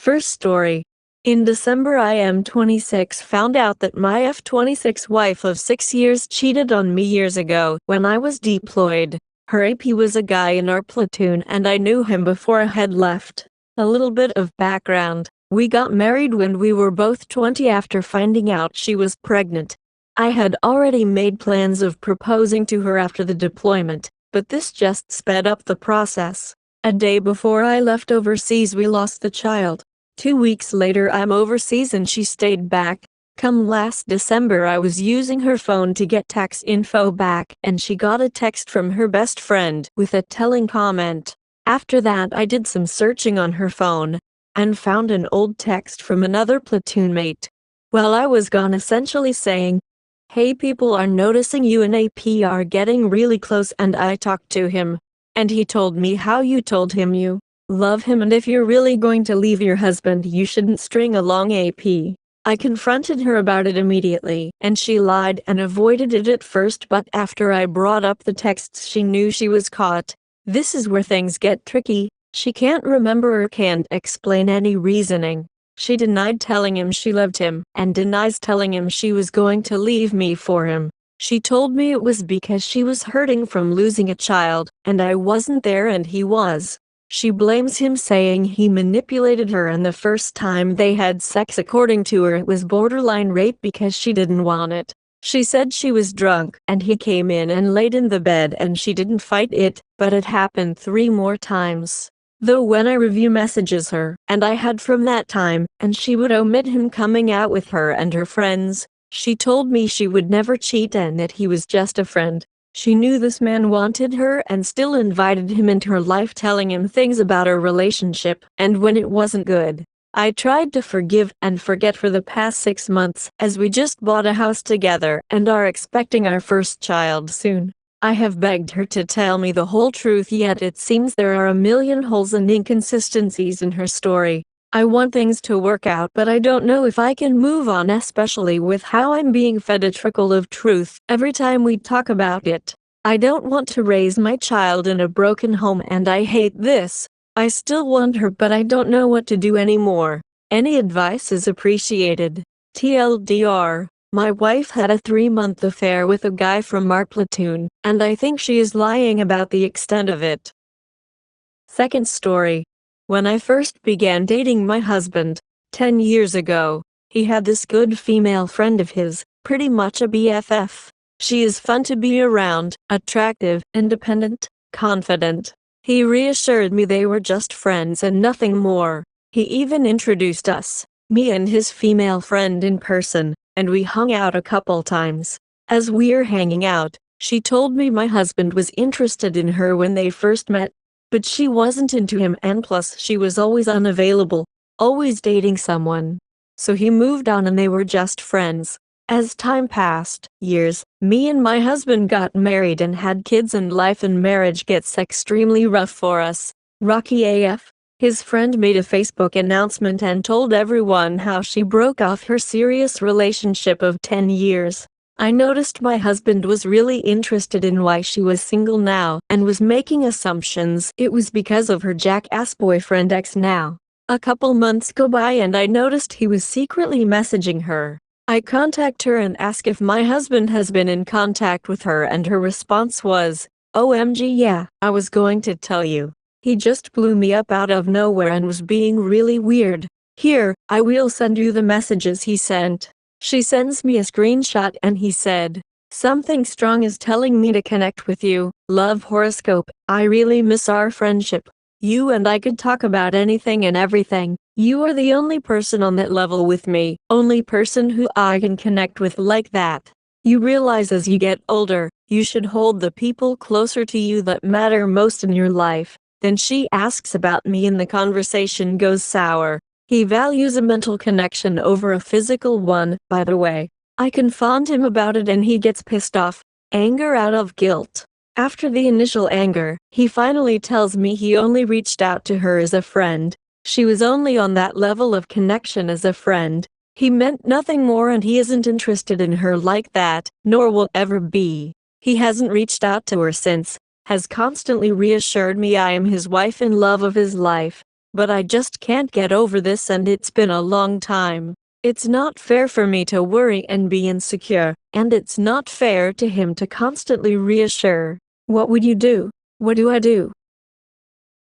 First story. In December I am 26 found out that my F-26 wife of 6 years cheated on me years ago when I was deployed. Her AP was a guy in our platoon and I knew him before I had left. A little bit of background. We got married when we were both 20 after finding out she was pregnant. I had already made plans of proposing to her after the deployment, but this just sped up the process. A day before I left overseas we lost the child. 2 weeks later I'm overseas and she stayed back. Come last December I was using her phone to get tax info back and she got a text from her best friend with a telling comment. After that I did some searching on her phone and found an old text from another platoon mate. While I was gone essentially saying, "Hey, people are noticing you and AP are getting really close," and I talked to him. And he told me how you told him you love him and if you're really going to leave your husband you shouldn't string along AP. I confronted her about it immediately and she lied and avoided it at first, but after I brought up the texts she knew she was caught. This is where things get tricky. She can't remember or can't explain any reasoning. She denied telling him she loved him and denies telling him she was going to leave me for him. She told me it was because she was hurting from losing a child and I wasn't there and he was. She blames him, saying he manipulated her and the first time they had sex according to her it was borderline rape because she didn't want it. She said she was drunk and he came in and laid in the bed and she didn't fight it, but it happened 3 more times. Though when I review messages her and I had from that time and she would omit him coming out with her and her friends, she told me she would never cheat and that he was just a friend. She knew this man wanted her and still invited him into her life, telling him things about our relationship and when it wasn't good. I tried to forgive and forget for the past 6 months as we just bought a house together and are expecting our first child soon. I have begged her to tell me the whole truth, yet it seems there are a million holes and inconsistencies in her story. I want things to work out, but I don't know if I can move on, especially with how I'm being fed a trickle of truth every time we talk about it. I don't want to raise my child in a broken home and I hate this. I still want her, but I don't know what to do anymore. Any advice is appreciated. TLDR, my wife had a 3-month affair with a guy from our platoon, and I think she is lying about the extent of it. Second story. When I first began dating my husband, 10 years ago, he had this good female friend of his, pretty much a BFF. She is fun to be around, attractive, independent, confident. He reassured me they were just friends and nothing more. He even introduced us, me and his female friend, in person, and we hung out a couple times. As we're hanging out, she told me my husband was interested in her when they first met. But she wasn't into him, and plus she was always unavailable, always dating someone. So he moved on and they were just friends. As time passed, years, me and my husband got married and had kids, and life and marriage gets extremely rough for us. Rocky AF. His friend made a Facebook announcement and told everyone how she broke off her serious relationship of 10 years. I noticed my husband was really interested in why she was single now and was making assumptions it was because of her jackass boyfriend ex now. A couple months go by and I noticed he was secretly messaging her. I contact her and ask if my husband has been in contact with her, and her response was, "OMG, yeah, I was going to tell you. He just blew me up out of nowhere and was being really weird. Here, I will send you the messages he sent." She sends me a screenshot and he said, "Something strong is telling me to connect with you. Love, horoscope. I really miss our friendship. You and I could talk about anything and everything. You are the only person on that level with me, only person who I can connect with like that. You realize as you get older, you should hold the people closer to you that matter most in your life." Then she asks about me and the conversation goes sour. He values a mental connection over a physical one, by the way. I confront him about it and he gets pissed off. Anger out of guilt. After the initial anger, he finally tells me he only reached out to her as a friend. She was only on that level of connection as a friend. He meant nothing more and he isn't interested in her like that, nor will ever be. He hasn't reached out to her since, has constantly reassured me I am his wife and love of his life. but I just can't get over this and it's been a long time. It's not fair for me to worry and be insecure, and it's not fair to him to constantly reassure. What would you do? What do I do?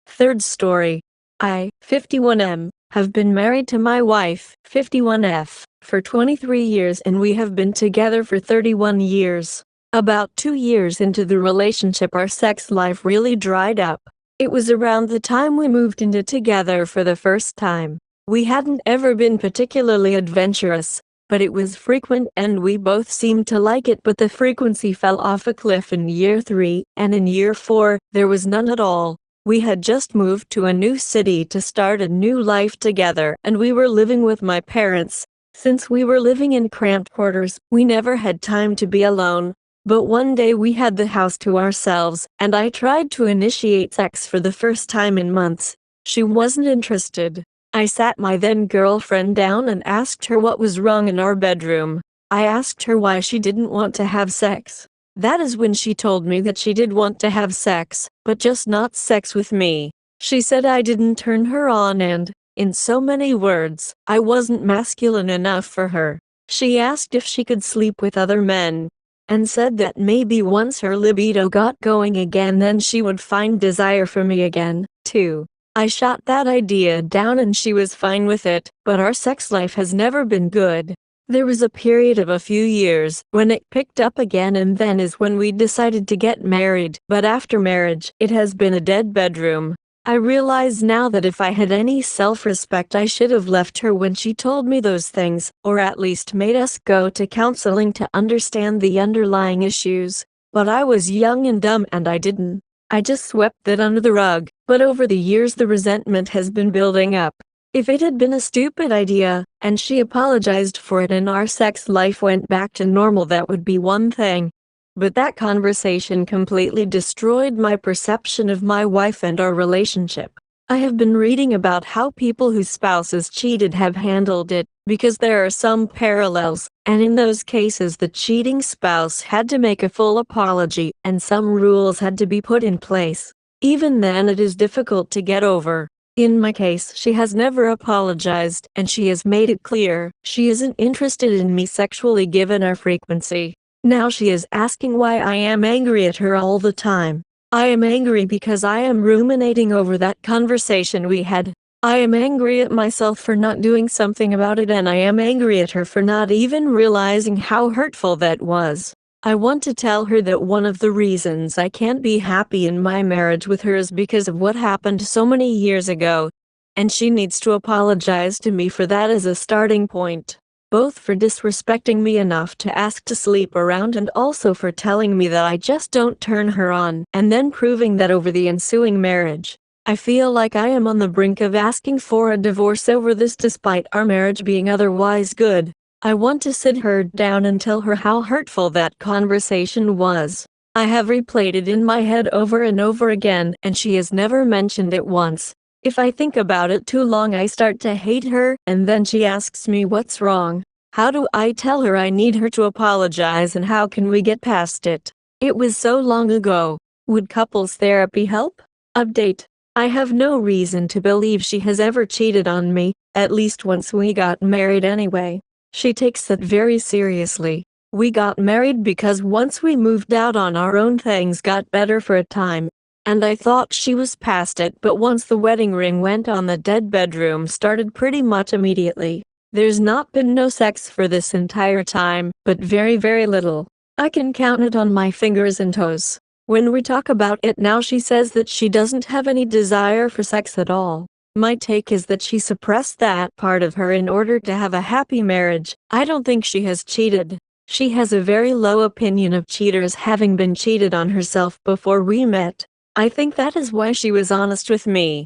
Third story. I, 51M, have been married to my wife, 51F, for 23 years and we have been together for 31 years. About 2 years into the relationship our sex life really dried up. It was around the time we moved into together for the first time. We hadn't ever been particularly adventurous, but it was frequent and we both seemed to like it, but the frequency fell off a cliff in year 3, and in year 4, there was none at all. We had just moved to a new city to start a new life together and we were living with my parents. Since we were living in cramped quarters, we never had time to be alone. But one day we had the house to ourselves, and I tried to initiate sex for the first time in months. She wasn't interested. I sat my then girlfriend down and asked her what was wrong in our bedroom. I asked her why she didn't want to have sex. That is when she told me that she did want to have sex, but just not sex with me. She said I didn't turn her on and, in so many words, I wasn't masculine enough for her. She asked if she could sleep with other men, and said that maybe once her libido got going again then she would find desire for me again, too. I shot that idea down and she was fine with it, but our sex life has never been good. There was a period of a few years when it picked up again, and then is when we decided to get married, but after marriage, it has been a dead bedroom. I realize now that if I had any self-respect I should have left her when she told me those things, or at least made us go to counseling to understand the underlying issues. But I was young and dumb and I didn't. I just swept it under the rug, but over the years the resentment has been building up. If it had been a stupid idea, and she apologized for it and our sex life went back to normal, that would be one thing. But that conversation completely destroyed my perception of my wife and our relationship. I have been reading about how people whose spouses cheated have handled it, because there are some parallels, and in those cases the cheating spouse had to make a full apology, and some rules had to be put in place. Even then it is difficult to get over. In my case, she has never apologized, and she has made it clear she isn't interested in me sexually given our frequency. Now she is asking why I am angry at her all the time. I am angry because I am ruminating over that conversation we had. I am angry at myself for not doing something about it, and I am angry at her for not even realizing how hurtful that was. I want to tell her that one of the reasons I can't be happy in my marriage with her is because of what happened so many years ago, and she needs to apologize to me for that as a starting point. Both for disrespecting me enough to ask to sleep around and also for telling me that I just don't turn her on, and then proving that over the ensuing marriage. I feel like I am on the brink of asking for a divorce over this despite our marriage being otherwise good. I want to sit her down and tell her how hurtful that conversation was. I have replayed it in my head over and over again, and she has never mentioned it once. If I think about it too long I start to hate her, and then she asks me what's wrong. How do I tell her I need her to apologize, and how can we get past it? It was so long ago. Would couples therapy help? Update. I have no reason to believe she has ever cheated on me, at least once we got married anyway. She takes that very seriously. We got married because once we moved out on our own things got better for a time, and I thought she was past it, but once the wedding ring went on the dead bedroom started pretty much immediately. There's not been no sex for this entire time, but very little. I can count it on my fingers and toes. When we talk about it now she says that she doesn't have any desire for sex at all. My take is that she suppressed that part of her in order to have a happy marriage. I don't think she has cheated. She has a very low opinion of cheaters, having been cheated on herself before we met. I think that is why she was honest with me.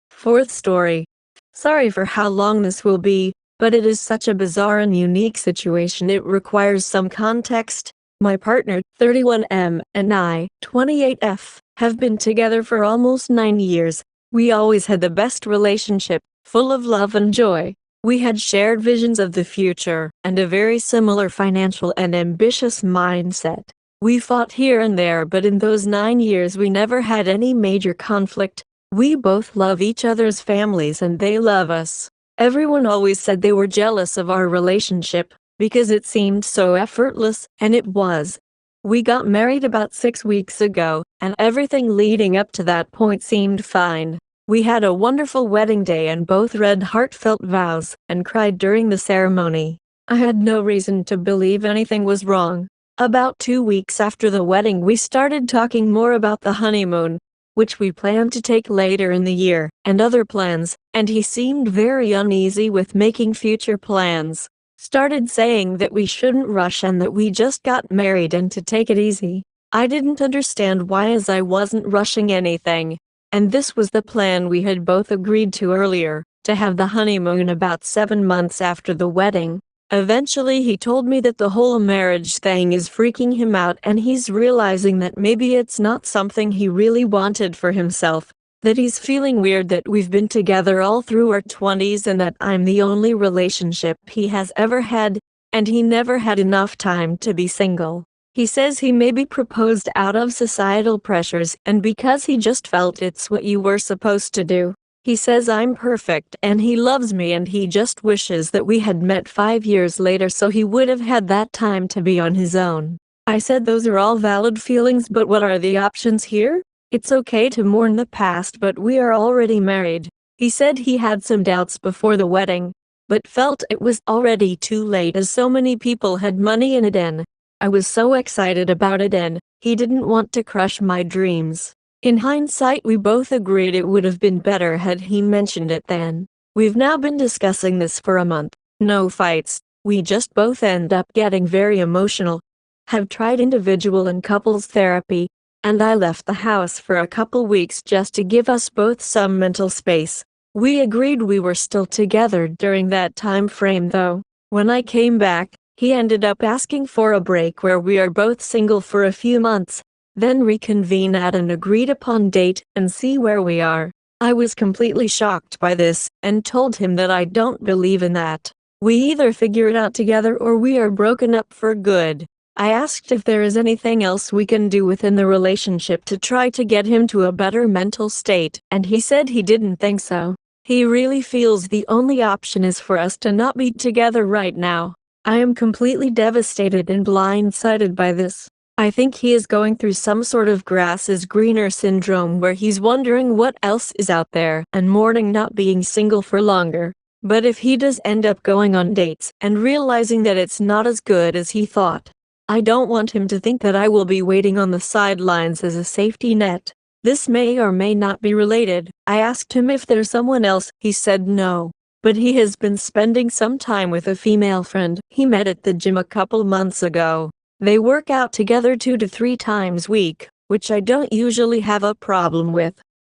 Fourth story. Sorry for how long this will be, but it is such a bizarre and unique situation it requires some context. My partner, 31M, and I, 28F, have been together for almost 9 years. We always had the best relationship, full of love and joy. We had shared visions of the future, and a very similar financial and ambitious mindset. We fought here and there, but in those 9 years we never had any major conflict. We both love each other's families and they love us. Everyone always said they were jealous of our relationship because it seemed so effortless, and it was. We got married about 6 weeks ago, and everything leading up to that point seemed fine. We had a wonderful wedding day and both read heartfelt vows and cried during the ceremony. I had no reason to believe anything was wrong. About 2 weeks after the wedding, we started talking more about the honeymoon, which we planned to take later in the year, and other plans, and he seemed very uneasy with making future plans. Started saying that we shouldn't rush and that we just got married and to take it easy. I didn't understand why, as I wasn't rushing anything. And this was the plan we had both agreed to earlier, to have the honeymoon about 7 months after the wedding. Eventually he told me that the whole marriage thing is freaking him out and he's realizing that maybe it's not something he really wanted for himself. That he's feeling weird that we've been together all through our 20s and that I'm the only relationship he has ever had, and he never had enough time to be single. He says he maybe proposed out of societal pressures and because he just felt it's what you were supposed to do. He says I'm perfect and he loves me and he just wishes that we had met 5 years later so he would have had that time to be on his own. I said those are all valid feelings, but what are the options here? It's okay to mourn the past, but we are already married. He said he had some doubts before the wedding, but felt it was already too late as so many people had money in it and I was so excited about it and he didn't want to crush my dreams. In hindsight, we both agreed it would have been better had he mentioned it then. We've now been discussing this for a month. No fights. We just both end up getting very emotional. Have tried individual and couples therapy, and I left the house for a couple weeks just to give us both some mental space. We agreed we were still together during that time frame though. When I came back, he ended up asking for a break where we are both single for a few months, then reconvene at an agreed upon date and see where we are. I was completely shocked by this and told him that I don't believe in that. We either figure it out together or we are broken up for good. I asked if there is anything else we can do within the relationship to try to get him to a better mental state, and he said he didn't think so. He really feels the only option is for us to not be together right now. I am completely devastated and blindsided by this. I think he is going through some sort of grass is greener syndrome where he's wondering what else is out there and mourning not being single for longer. But if he does end up going on dates and realizing that it's not as good as he thought, I don't want him to think that I will be waiting on the sidelines as a safety net. This may or may not be related. I asked him if there's someone else. He said no. But he has been spending some time with a female friend he met at the gym a couple months ago. They work out together 2 to 3 times a week, which I don't usually have a problem with.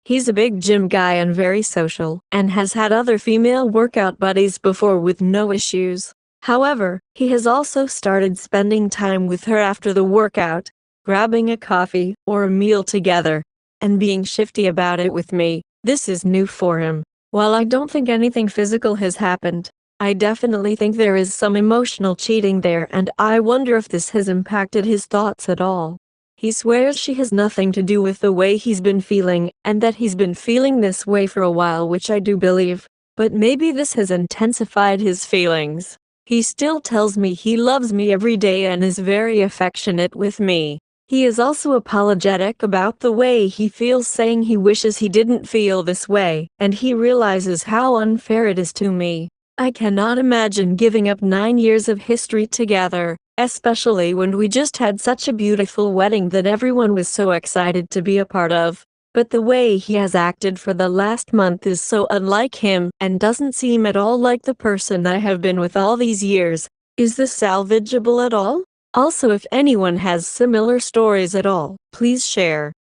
He's a big gym guy and very social, and has had other female workout buddies before with no issues. However, he has also started spending time with her after the workout, grabbing a coffee or a meal together, and being shifty about it with me. This is new for him. While I don't think anything physical has happened, I definitely think there is some emotional cheating there, and I wonder if this has impacted his thoughts at all. He swears she has nothing to do with the way he's been feeling, and that he's been feeling this way for a while, which I do believe, but maybe this has intensified his feelings. He still tells me he loves me every day and is very affectionate with me. He is also apologetic about the way he feels, saying he wishes he didn't feel this way, and he realizes how unfair it is to me. I cannot imagine giving up 9 years of history together, especially when we just had such a beautiful wedding that everyone was so excited to be a part of. But the way he has acted for the last month is so unlike him and doesn't seem at all like the person I have been with all these years. Is this salvageable at all? Also, if anyone has similar stories at all, please share.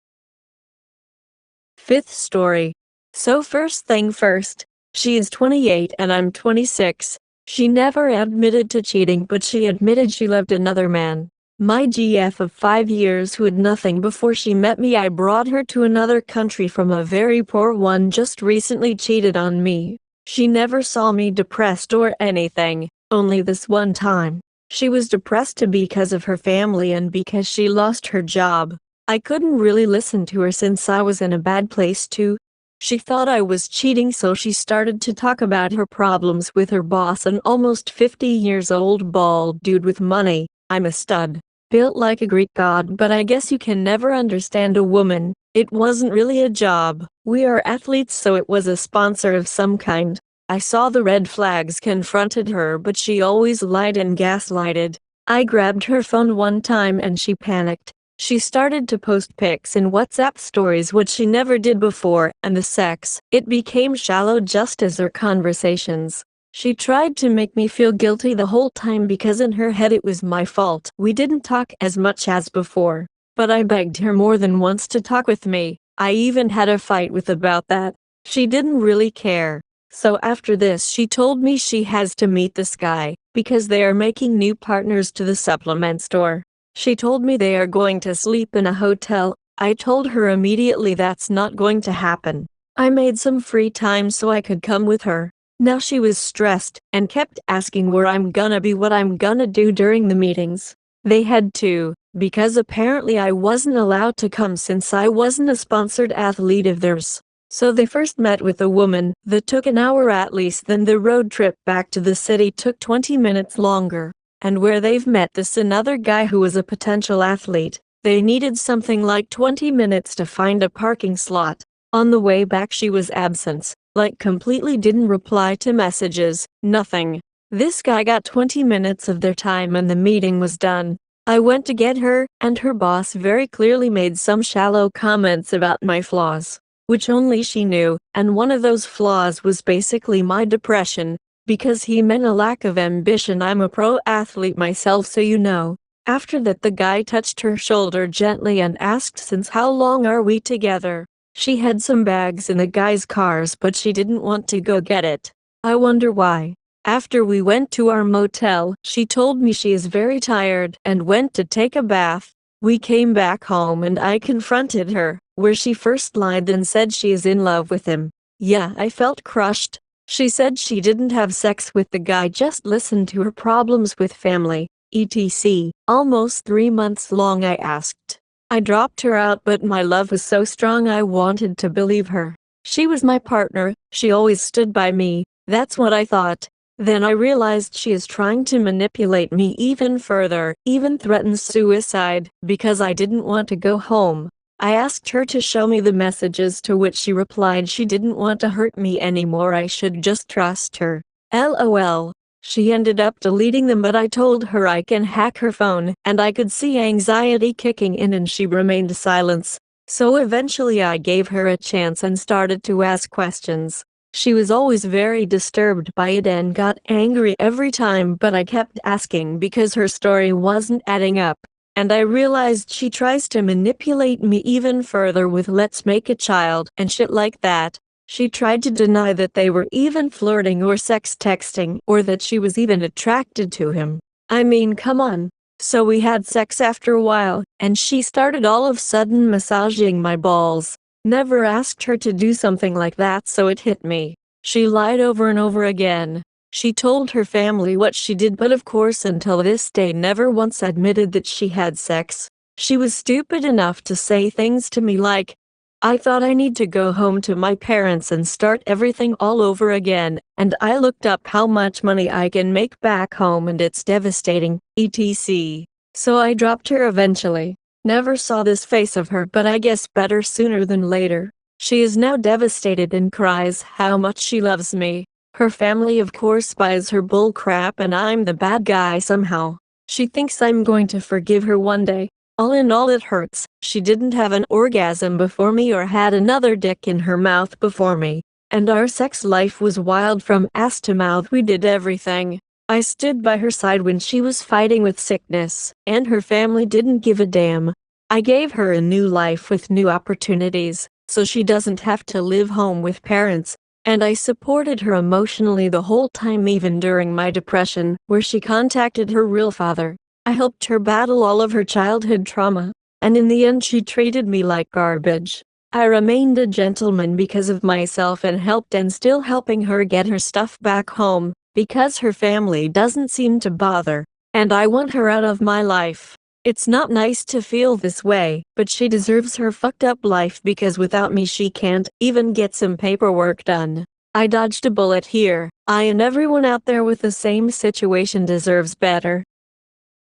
Fifth story. So first thing first, she is 28 and I'm 26. She never admitted to cheating, but she admitted she loved another man. My GF of 5 years who had nothing before she met me. I brought her to another country from a very poor one, just recently cheated on me. She never saw me depressed or anything, only this one time. She was depressed because of her family and because she lost her job. I couldn't really listen to her since I was in a bad place too. She thought I was cheating, so she started to talk about her problems with her boss, an almost 50 years old bald dude with money. I'm a stud, built like a Greek god, but I guess you can never understand a woman. It wasn't really a job. We are athletes, so it was a sponsor of some kind. I saw the red flags, confronted her, but she always lied and gaslighted. I grabbed her phone one time and she panicked. She started to post pics in WhatsApp stories, which she never did before, and the sex, it became shallow just as her conversations. She tried to make me feel guilty the whole time because in her head it was my fault. We didn't talk as much as before, but I begged her more than once to talk with me. I even had a fight with about that. She didn't really care. So after this she told me she has to meet this guy, because they are making new partners to the supplement store. She told me they are going to sleep in a hotel. I told her immediately that's not going to happen. I made some free time so I could come with her. Now she was stressed and kept asking where I'm gonna be, what I'm gonna do during the meetings. They had to, because apparently I wasn't allowed to come since I wasn't a sponsored athlete of theirs. So they first met with a woman that took an hour at least, then the road trip back to the city took 20 minutes longer. And where they've met this another guy who was a potential athlete, they needed something like 20 minutes to find a parking slot. On the way back she was absent, like completely didn't reply to messages, nothing. This guy got 20 minutes of their time and the meeting was done. I went to get her, and her boss very clearly made some shallow comments about my flaws, which only she knew, and one of those flaws was basically my depression. Because he meant a lack of ambition. I'm a pro athlete myself, so you know. After that the guy touched her shoulder gently and asked, since how long are we together? She had some bags in the guy's cars, but she didn't want to go get it. I wonder why. After we went to our motel, she told me she is very tired and went to take a bath. We came back home and I confronted her, where she first lied and said she is in love with him. Yeah, I felt crushed. She said she didn't have sex with the guy, just listened to her problems with family, etc. Almost 3 months long, I asked. I dropped her out, but my love was so strong I wanted to believe her. She was my partner, she always stood by me, that's what I thought. Then I realized she is trying to manipulate me even further, even threatens suicide, because I didn't want to go home. I asked her to show me the messages, to which she replied she didn't want to hurt me anymore, I should just trust her. LOL. She ended up deleting them, but I told her I can hack her phone, and I could see anxiety kicking in and she remained silent. So eventually I gave her a chance and started to ask questions. She was always very disturbed by it and got angry every time, but I kept asking because her story wasn't adding up. And I realized she tries to manipulate me even further with let's make a child and shit like that. She tried to deny that they were even flirting or sex texting or that she was even attracted to him. I mean, come on. So we had sex after a while, and she started all of a sudden massaging my balls. Never asked her to do something like that, so it hit me. She lied over and over again. She told her family what she did, but of course until this day never once admitted that she had sex. She was stupid enough to say things to me like, I thought I need to go home to my parents and start everything all over again, and I looked up how much money I can make back home and it's devastating, etc. So I dropped her eventually. Never saw this face of her, but I guess better sooner than later. She is now devastated and cries how much she loves me. Her family of course buys her bull crap and I'm the bad guy somehow. She thinks I'm going to forgive her one day. All in all, it hurts. She didn't have an orgasm before me or had another dick in her mouth before me. And our sex life was wild from ass to mouth. We did everything. I stood by her side when she was fighting with sickness, and her family didn't give a damn. I gave her a new life with new opportunities, so she doesn't have to live home with parents. And I supported her emotionally the whole time, even during my depression, where she contacted her real father. I helped her battle all of her childhood trauma, and in the end she treated me like garbage. I remained a gentleman because of myself and helped and still helping her get her stuff back home, because her family doesn't seem to bother, and I want her out of my life. It's not nice to feel this way, but she deserves her fucked up life because without me she can't even get some paperwork done. I dodged a bullet here. I and everyone out there with the same situation deserves better.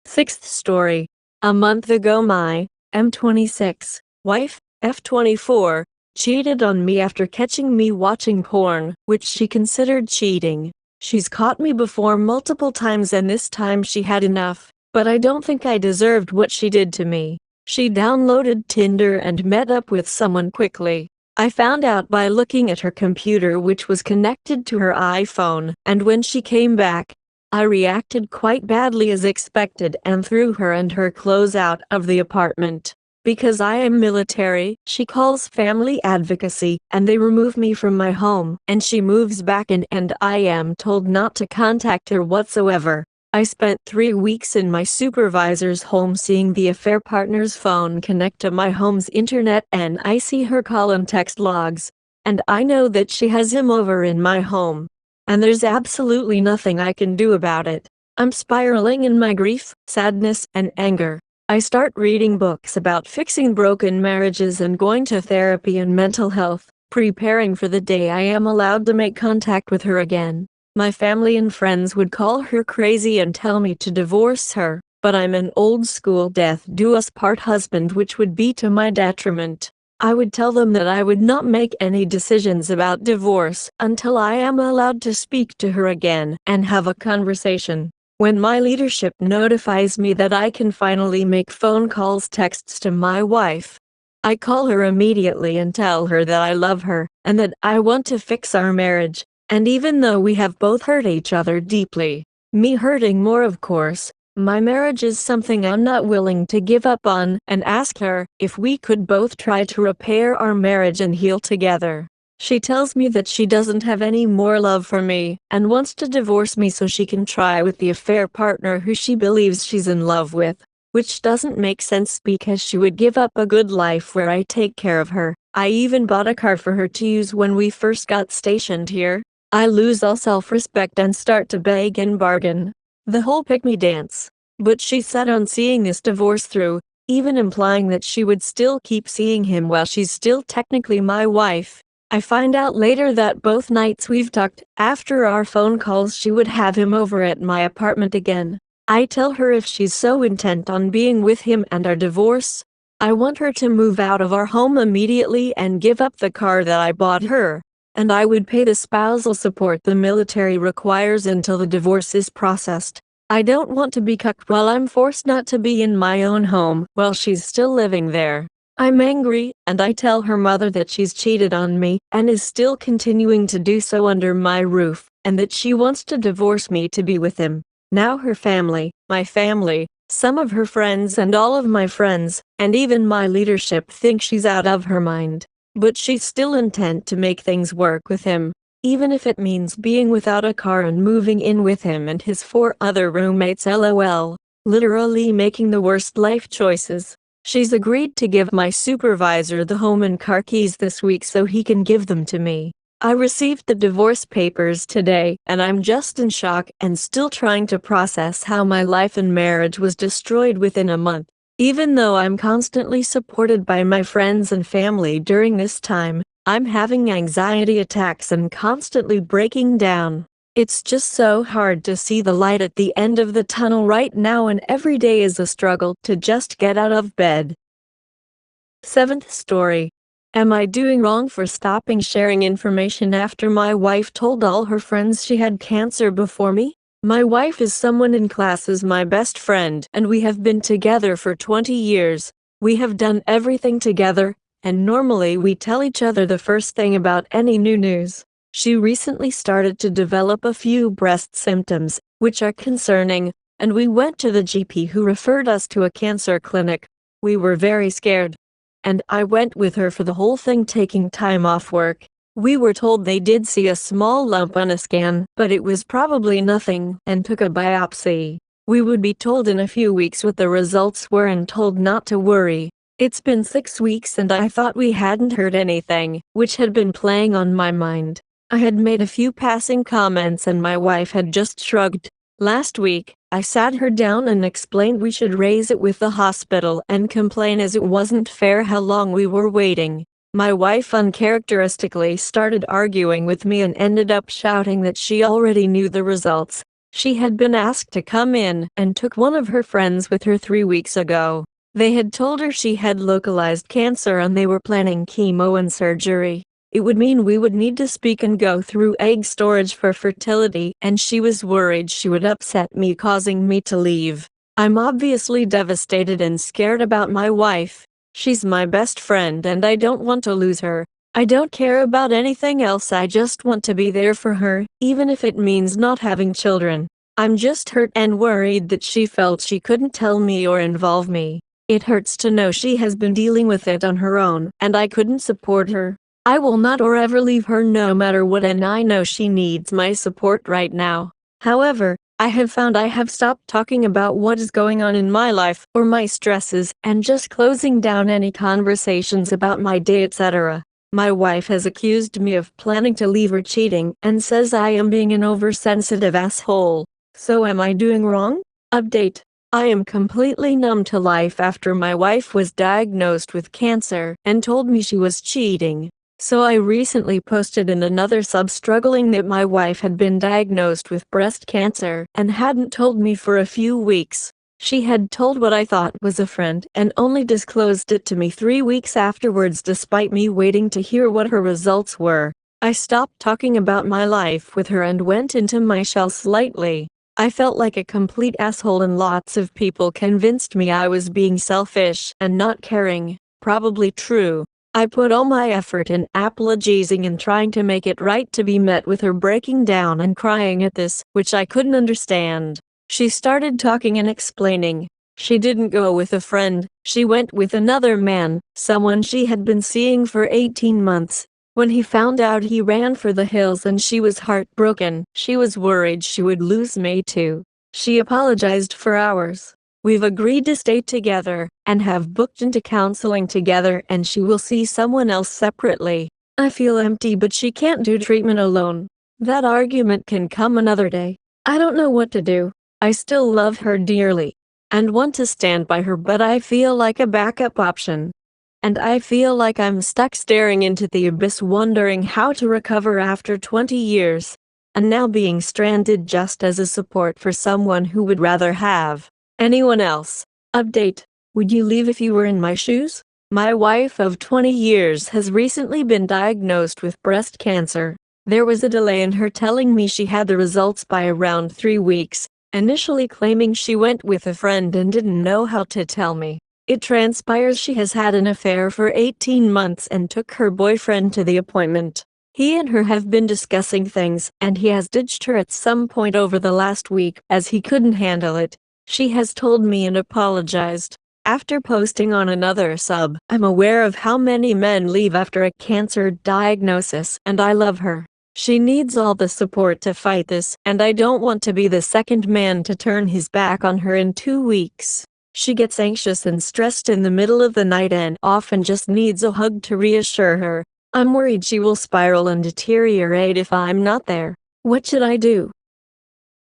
Sixth story. A month ago my M26 wife, F24, cheated on me after catching me watching porn, which she considered cheating. She's caught me before multiple times and this time she had enough, but I don't think I deserved what she did to me. She downloaded Tinder and met up with someone quickly. I found out by looking at her computer which was connected to her iPhone, and when she came back, I reacted quite badly as expected and threw her and her clothes out of the apartment. Because I am military, she calls family advocacy, and they remove me from my home, and she moves back in and I am told not to contact her whatsoever. I spent 3 weeks in my supervisor's home seeing the affair partner's phone connect to my home's internet and I see her call and text logs. And I know that she has him over in my home. And there's absolutely nothing I can do about it. I'm spiraling in my grief, sadness, and anger. I start reading books about fixing broken marriages and going to therapy and mental health, preparing for the day I am allowed to make contact with her again. My family and friends would call her crazy and tell me to divorce her, but I'm an old-school death do us part husband which would be to my detriment. I would tell them that I would not make any decisions about divorce until I am allowed to speak to her again and have a conversation. When my leadership notifies me that I can finally make phone calls, texts to my wife, I call her immediately and tell her that I love her and that I want to fix our marriage. And even though we have both hurt each other deeply, me hurting more of course, my marriage is something I'm not willing to give up on, and ask her if we could both try to repair our marriage and heal together. She tells me that she doesn't have any more love for me and wants to divorce me so she can try with the affair partner who she believes she's in love with, which doesn't make sense because she would give up a good life where I take care of her. I even bought a car for her to use when we first got stationed here. I lose all self-respect and start to beg and bargain. The whole pick-me dance. But she set on seeing this divorce through, even implying that she would still keep seeing him while she's still technically my wife. I find out later that both nights we've talked, after our phone calls she would have him over at my apartment again. I tell her if she's so intent on being with him and our divorce, I want her to move out of our home immediately and give up the car that I bought her. And I would pay the spousal support the military requires until the divorce is processed. I don't want to be cucked while I'm forced not to be in my own home while she's still living there. I'm angry, and I tell her mother that she's cheated on me and is still continuing to do so under my roof, and that she wants to divorce me to be with him. Now her family, my family, some of her friends and all of my friends, and even my leadership think she's out of her mind. But she's still intent to make things work with him, even if it means being without a car and moving in with him and his 4 other roommates lol, literally making the worst life choices. She's agreed to give my supervisor the home and car keys this week so he can give them to me. I received the divorce papers today and I'm just in shock and still trying to process how my life and marriage was destroyed within a month. Even though I'm constantly supported by my friends and family during this time, I'm having anxiety attacks and constantly breaking down. It's just so hard to see the light at the end of the tunnel right now, and every day is a struggle to just get out of bed. 7th story. Am I doing wrong for stopping sharing information after my wife told all her friends she had cancer before me? My wife is someone in class as my best friend, and we have been together for 20 years. We have done everything together, and normally we tell each other the first thing about any new news. She recently started to develop a few breast symptoms, which are concerning, and we went to the GP who referred us to a cancer clinic. We were very scared. And I went with her for the whole thing, taking time off work. We were told they did see a small lump on a scan, but it was probably nothing, and took a biopsy. We would be told in a few weeks what the results were and told not to worry. It's been 6 weeks and I thought we hadn't heard anything, which had been playing on my mind. I had made a few passing comments and my wife had just shrugged. Last week, I sat her down and explained we should raise it with the hospital and complain as it wasn't fair how long we were waiting. My wife uncharacteristically started arguing with me and ended up shouting that she already knew the results. She had been asked to come in and took one of her friends with her 3 weeks ago. They had told her she had localized cancer and they were planning chemo and surgery. It would mean we would need to speak and go through egg storage for fertility, and she was worried she would upset me, causing me to leave. I'm obviously devastated and scared about my wife. She's my best friend and I don't want to lose her. I don't care about anything else, I just want to be there for her, even if it means not having children. I'm just hurt and worried that she felt she couldn't tell me or involve me. It hurts to know she has been dealing with it on her own, and I couldn't support her. I will not or ever leave her no matter what, and I know she needs my support right now. However, I have found I have stopped talking about what is going on in my life or my stresses and just closing down any conversations about my day, etc. My wife has accused me of planning to leave or cheating and says I am being an oversensitive asshole. So am I doing wrong? Update. I am completely numb to life after my wife was diagnosed with cancer and told me she was cheating. So I recently posted in another sub struggling that my wife had been diagnosed with breast cancer and hadn't told me for a few weeks. She had told what I thought was a friend and only disclosed it to me 3 weeks afterwards, despite me waiting to hear what her results were. I stopped talking about my life with her and went into my shell slightly. I felt like a complete asshole and lots of people convinced me I was being selfish and not caring. Probably true. I put all my effort in apologizing and trying to make it right, to be met with her breaking down and crying at this, which I couldn't understand. She started talking and explaining. She didn't go with a friend, she went with another man, someone she had been seeing for 18 months. When he found out, he ran for the hills and she was heartbroken. She was worried she would lose me too. She apologized for hours. We've agreed to stay together and have booked into counseling together, and she will see someone else separately. I feel empty, but she can't do treatment alone. That argument can come another day. I don't know what to do. I still love her dearly and want to stand by her, but I feel like a backup option. And I feel like I'm stuck staring into the abyss, wondering how to recover after 20 years. And now being stranded just as a support for someone who would rather have anyone else. Update. Would you leave if you were in my shoes? My wife of 20 years has recently been diagnosed with breast cancer. There was a delay in her telling me she had the results by around 3 weeks, initially claiming she went with a friend and didn't know how to tell me. It transpires she has had an affair for 18 months and took her boyfriend to the appointment. He and her have been discussing things, and he has ditched her at some point over the last week as he couldn't handle it. She has told me and apologized. After posting on another sub, I'm aware of how many men leave after a cancer diagnosis, and I love her. She needs all the support to fight this, and I don't want to be the second man to turn his back on her in 2 weeks. She gets anxious and stressed in the middle of the night and often just needs a hug to reassure her. I'm worried she will spiral and deteriorate if I'm not there. What should I do?